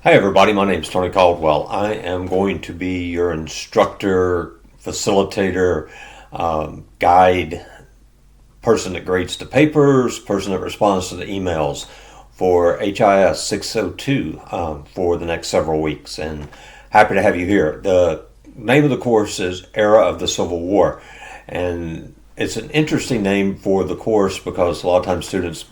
Hi, everybody. My name is Tony Caldwell. I am going to be your instructor, facilitator, guide, person that grades the papers, person that responds to the emails for HIS 602 for the next several weeks. And happy to have you here. The name of the course is Era of the Civil War. And it's an interesting name for the course because a lot of times students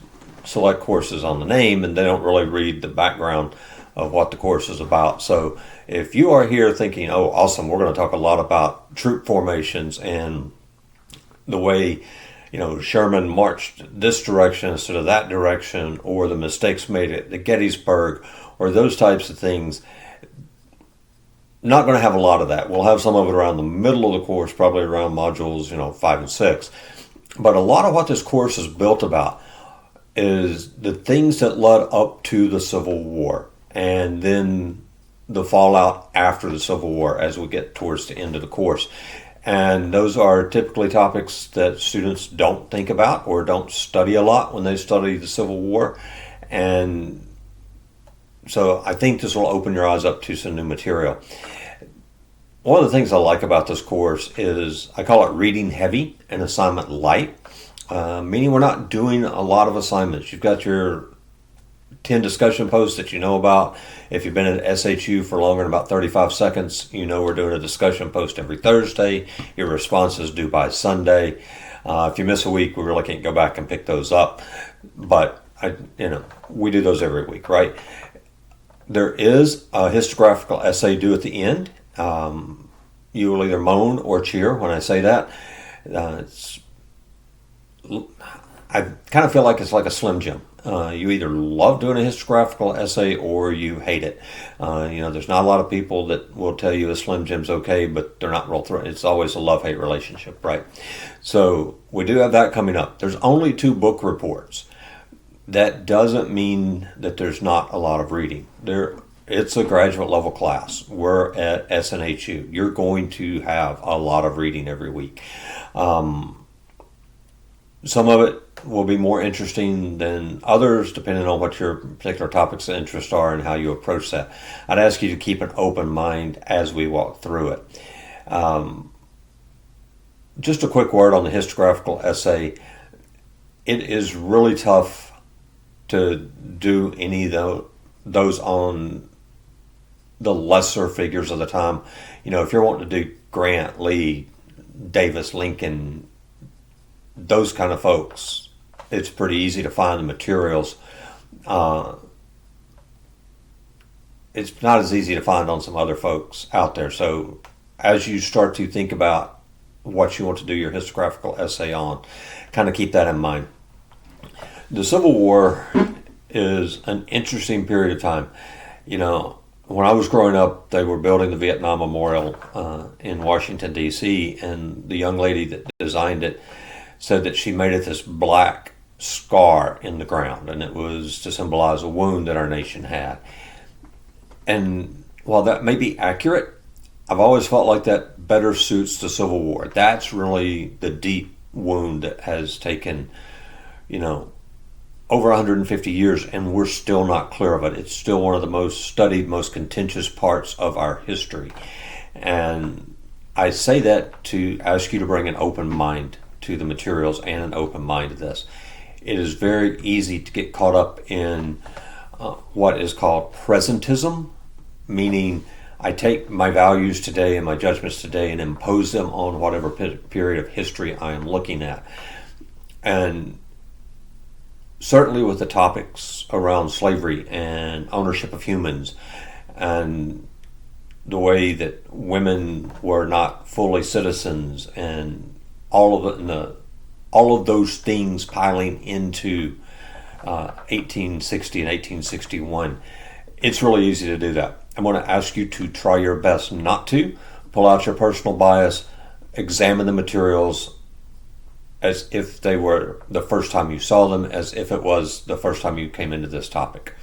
select courses on the name and they don't really read the background of what the course is about. So if you are here thinking, oh, awesome, we're going to talk a lot about troop formations and the way, Sherman marched this direction instead of that direction, or the mistakes made at the Gettysburg, or those types of things, not going to have a lot of that. We'll have some of it around the middle of the course, probably around modules, 5 and 6. But a lot of what this course is built about is the things that led up to the Civil War, and then the fallout after the Civil War as we get towards the end of the course. And those are typically topics that students don't think about or don't study a lot when they study the Civil War. And so I think this will open your eyes up to some new material. One of the things I like about this course is I call it reading heavy and assignment light, meaning we're not doing a lot of assignments. You've got your 10 discussion posts that you know about. If you've been at SNHU for longer than about 35 seconds, we're doing a discussion post every Thursday. Your response is due by Sunday. If you miss a week, we really can't go back and pick those up. But, we do those every week, right? There is a historiographical essay due at the end. You will either moan or cheer when I say that. I kind of feel like it's like a Slim Jim. You either love doing a historiographical essay or you hate it. There's not a lot of people that will tell you a Slim Jim's okay, but they're not real thrilled. It's always a love-hate relationship, right? So we do have that coming up. There's only 2 book reports. That doesn't mean that there's not a lot of reading. It's a graduate level class. We're at SNHU. You're going to have a lot of reading every week. Some of it will be more interesting than others, depending on what your particular topics of interest are and how you approach that. I'd ask you to keep an open mind as we walk through it. Just a quick word on the historiographical essay. It is really tough to do any of those on the lesser figures of the time. If you're wanting to do Grant, Lee, Davis, Lincoln, those kind of folks, it's pretty easy to find the materials. It's not as easy to find on some other folks out there. So as you start to think about what you want to do your historiographical essay on, kind of keep that in mind. The Civil War is an interesting period of time. When I was growing up, they were building the Vietnam Memorial in Washington, D.C., and the young lady that designed it said that she made it this black scar in the ground, and it was to symbolize a wound that our nation had. And while that may be accurate, I've always felt like that better suits the Civil War. That's really the deep wound that has taken, over 150 years, and we're still not clear of it. It's still one of the most studied, most contentious parts of our history. And I say that to ask you to bring an open mind to the materials and an open mind to this. It is very easy to get caught up in what is called presentism, meaning I take my values today and my judgments today and impose them on whatever period of history I am looking at. And certainly with the topics around slavery and ownership of humans and the way that women were not fully citizens and all of those things piling into 1860 and 1861, it's really easy to do that. I'm going to ask you to try your best not to pull out your personal bias, examine the materials as if they were the first time you saw them, as if it was the first time you came into this topic.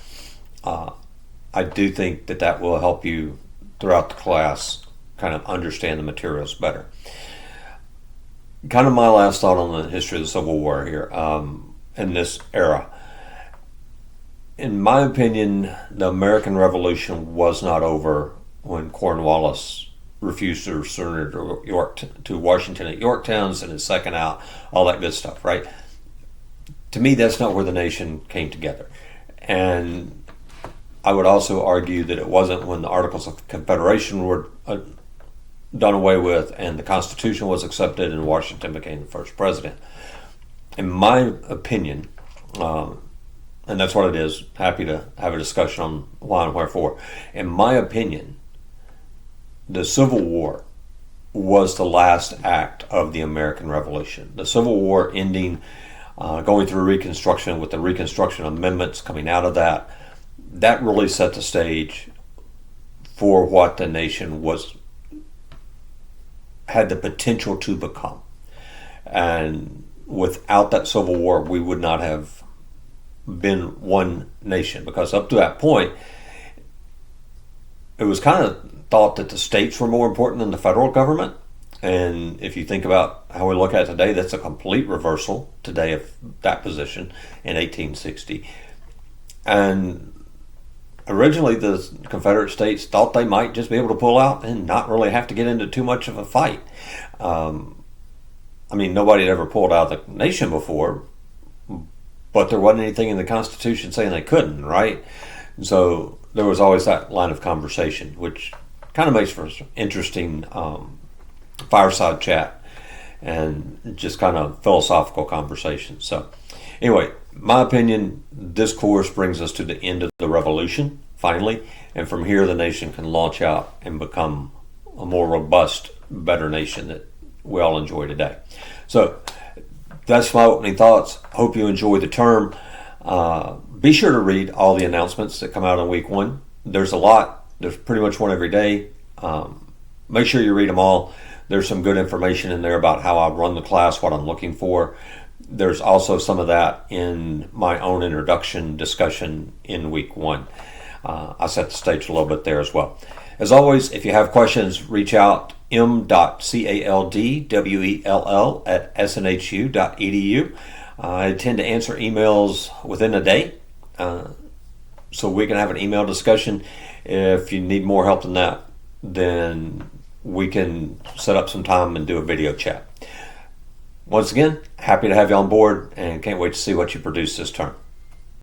I do think that will help you throughout the class kind of understand the materials better. Kind of my last thought on the history of the Civil War here in this era. In my opinion, the American Revolution was not over when Cornwallis refused to surrender to Washington at Yorktown, sent his second out, all that good stuff, right? To me, that's not where the nation came together. And I would also argue that it wasn't when the Articles of Confederation were done away with and the Constitution was accepted and Washington became the first president. In my opinion, and that's what it is, happy to have a discussion on why and wherefore. In my opinion, the Civil War was the last act of the American Revolution. The Civil War ending, going through Reconstruction with the Reconstruction Amendments coming out of that, that really set the stage for what the nation had the potential to become. And without that Civil War, we would not have been one nation, because up to that point, it was kind of thought that the states were more important than the federal government. And if you think about how we look at it today, that's a complete reversal today of that position in 1860. And originally the Confederate States thought they might just be able to pull out and not really have to get into too much of a fight. Nobody had ever pulled out of the nation before, but there wasn't anything in the Constitution saying they couldn't, right? So there was always that line of conversation, which kind of makes for some interesting fireside chat and just kind of philosophical conversation. So anyway, my opinion, this course brings us to the end of the revolution, finally, and from here the nation can launch out and become a more robust, better nation that we all enjoy today. So that's my opening thoughts. Hope you enjoy the term. Be sure to read all the announcements that come out on week one. There's a lot. There's pretty much one every day. Make sure you read them all. There's some good information in there about how I run the class, what I'm looking for. There's also some of that in my own introduction discussion in week one. I set the stage a little bit there as well. As always, if you have questions, reach out m.caldwell@snhu.edu. I tend to answer emails within a day, so we can have an email discussion. If you need more help than that, then we can set up some time and do a video chat. Once again, happy to have you on board and can't wait to see what you produce this term.